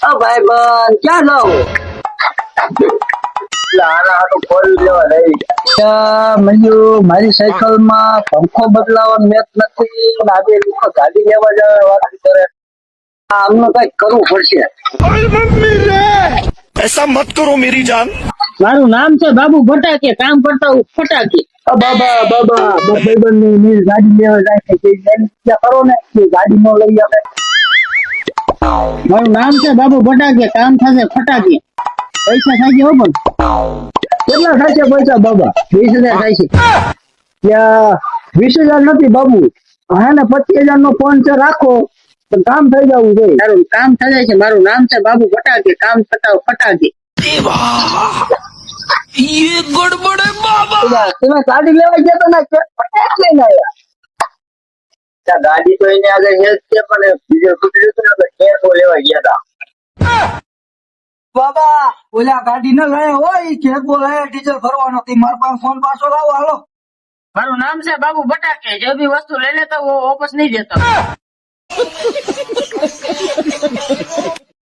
ભાઈ બન ક્યાં જાવ? મારી સાયકલ માં પંખો બદલાવાનો મેચ નથી. આજે લોકો ગાડી લેવા જાય વાત કરે. આમનું કઈક કરવું પડશે. ऐसा मत करो मेरी जान. મારું નામ છે બાબુ ફટાકે, કામ કરતા હું ફટાકે. બાબા ભાઈબંધ ની ગાડી લેવા જાય છે. ત્યાં કરો ને ગાડી નો લઈ આવે. મારું નામ છે બાબુ ફટાકે, કામ થશે ફટાકે. પૈસા થાય છે હો પણ. કેટલા થાય છે પૈસા બાબા? 20,000 થાય છે. ત્યાં 20,000 નથી બાબુ. હા ને 25,000 નો ફોન છે, રાખો પણ કામ થઈ જવું જોઈએ. તારું કામ થાય છે. મારું નામ છે બાબુ ફટાકે, કામ થતા ફટાકે. ये गड़बड़ है बाबा. તમે ગાડી લેવા ગયા તો ને ફટાક લઈને આવ્યા. ત્યાં ગાડી તો એને આગળ છે જ છે, પણ બીજો છૂટી જતું ને કેસો લેવા ગયા હતા. બાબા ઓલા ગાડી ન લાયા હોય કેસો લાયા ડીઝલ ભરવાનો. તે મારા પાસે ફોન પાછો લાવો. હાલો. મારું નામ છે બાબુ ફટાકે, જો બી વસ્તુ લઈ લેતા वो वापस नहीं देता.